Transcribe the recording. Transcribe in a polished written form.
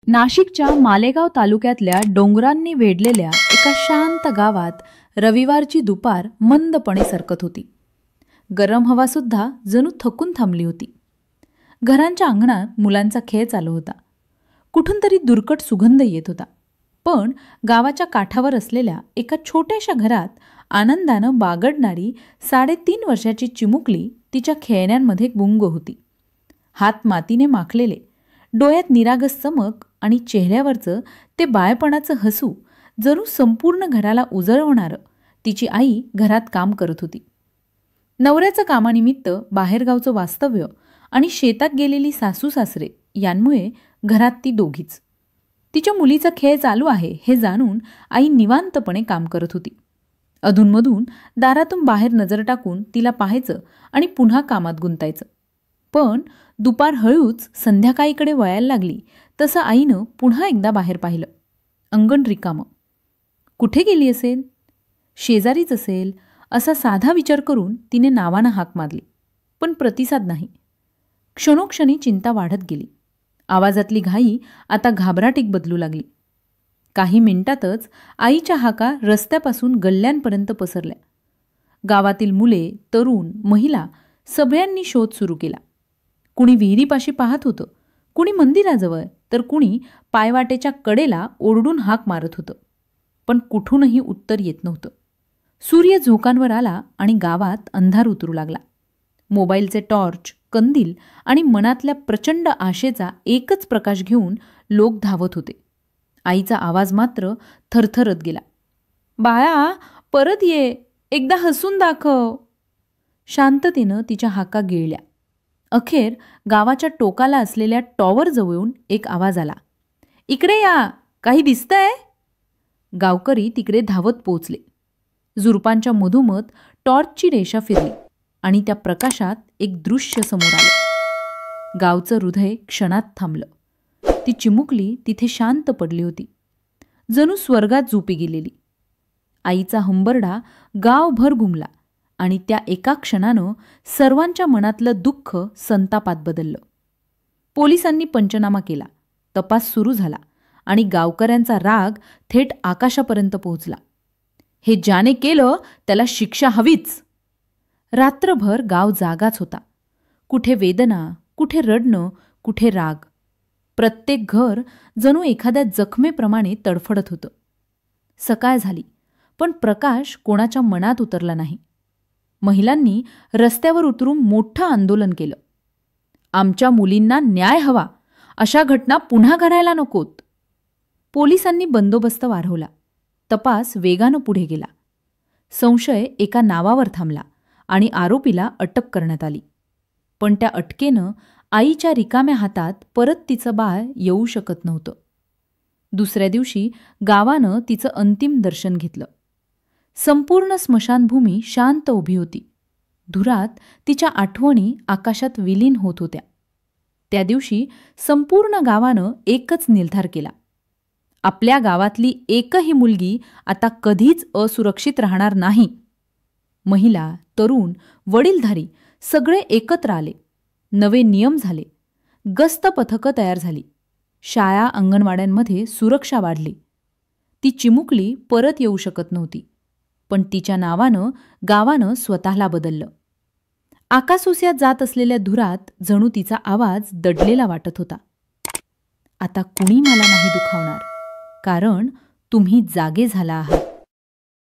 नाशिकच्या मालेगाव तालुक्यातल्या डोंगरांनी वेढलेल्या एका शांत गावात रविवारची दुपार मंदपणे सरकत होती. गरम हवा सुद्धा जणू थकून थांबली होती. घरांच्या अंगणात मुलांचा खेळ चालू होता. कुठून तरी दुर्कट सुगंध येत होता. पण गावाच्या काठावर असलेल्या एका छोट्याशा घरात आनंदानं बागडणारी 3.5 वर्षाची चिमुकली तिच्या खेळण्यांमध्ये गुंग होती. हात मातीने माखलेले, डोळ्यात निरागस चमक आणि चेहऱ्यावरचं ते बाळपणाचं हसू जणू संपूर्ण घराला उजळवणारं तिची आई घरात काम करत होती. नवऱ्याचं कामानिमित्त बाहेरगावचं वास्तव्य आणि शेतात गेलेली सासू सासरे यांमुळे घरात ती दोघीच. तिच्या मुलीचा खेळ चालू आहे हे जाणून आई निवांतपणे काम करत होती. अधूनमधून दारातून बाहेर नजर टाकून तिला पाहायचं आणि पुन्हा कामात गुंतायचं. पण दुपार हळूच संध्याकाळीकडे वळायला लागली तसं आईनं पुन्हा एकदा बाहेर पाहिलं. अंगण रिकामं. कुठे गेली असेल? शेजारीच असेल असा साधा विचार करून तिने नावानं हाक मारली, पण प्रतिसाद नाही. क्षणोक्षणी चिंता वाढत गेली. आवाजातली घाई आता घाबराटीक बदलू लागली. काही मिनिटातच आईच्या हाका रस्त्यापासून गल्ल्यांपर्यंत पसरल्या. गावातील मुले, तरुण, महिला सगळ्यांनी शोध सुरू केला. कुणी विहिरीपाशी पाहत होतं, कुणी मंदिराजवळ, तर कुणी पायवाटेच्या कडेला ओरडून हाक मारत होतं. पण कुठूनही उत्तर येत नव्हतं. सूर्य झोकांवर आला आणि गावात अंधार उतरू लागला. मोबाईलचे टॉर्च, कंदील आणि मनातल्या प्रचंड आशेचा एकच प्रकाश घेऊन लोक धावत होते. आईचा आवाज मात्र थरथरत गेला. बाळा, परत ये, एकदा हसून दाखव. शांततेनं तिच्या हाका गिळल्या. अखेर गावाच्या टोकाला असलेल्या टॉवरजवळून एक आवाज आला. इकडे या, काही दिसतंय? गावकरी तिकडे धावत पोचले. झुरपांच्या मधोमध टॉर्चची रेषा फिरली आणि त्या प्रकाशात एक दृश्य समोर आलं. गावचं हृदय क्षणात थांबलं. ती चिमुकली तिथे शांत पडली होती, जणू स्वर्गात झोपी गेलेली. आईचा हंबरडा गावभर घुमला आणि त्या एका क्षणानं सर्वांच्या मनातलं दुःख संतापात बदललं. पोलिसांनी पंचनामा केला. तपास सुरू झाला आणि गावकऱ्यांचा राग थेट आकाशापर्यंत पोहोचला. हे ज्याने केलं त्याला शिक्षा हवीच. रात्रभर गाव जागाच होता. कुठे वेदना, कुठे रडणं, कुठे राग. प्रत्येक घर जणू एखाद्या जखमेप्रमाणे तडफडत होतं. सकाळ झाली, पण प्रकाश कोणाच्या मनात उतरला नाही. महिलांनी रस्त्यावर उतरून मोठं आंदोलन केलं. आमच्या मुलींना न्याय हवा, अशा घटना पुन्हा घडायला नकोत. पोलिसांनी बंदोबस्त वाढवला. तपास वेगानं पुढे गेला. संशय एका नावावर थांबला आणि आरोपीला अटक करण्यात आली. पण त्या अटकेनं आईच्या रिकाम्या हातात परत तिचं बाळ येऊ शकत नव्हतं. दुसऱ्या दिवशी गावानं तिचं अंतिम दर्शन घेतलं. संपूर्ण स्मशानभूमी शांत उभी होती. धुरात तिच्या आठवणी आकाशात विलीन होत होत्या. त्या दिवशी संपूर्ण गावानं एकच निर्धार केला. आपल्या गावातली एकही मुलगी आता कधीच असुरक्षित राहणार नाही. महिला, तरुण, वडीलधारी सगळे एकत्र आले. नवे नियम झाले. गस्त पथकं तयार झाली. शाळा, अंगणवाड्यांमध्ये सुरक्षा वाढली. ती चिमुकली परत येऊ शकत नव्हती, पण तिच्या नावानं गावानं स्वतःला बदललं. आकाशोस्यात जात असलेल्या धुरात जणू तिचा आवाज दडलेला वाटत होता. आता कुणी मला नाही दुखावणार, कारण तुम्ही जागे झाला आहात.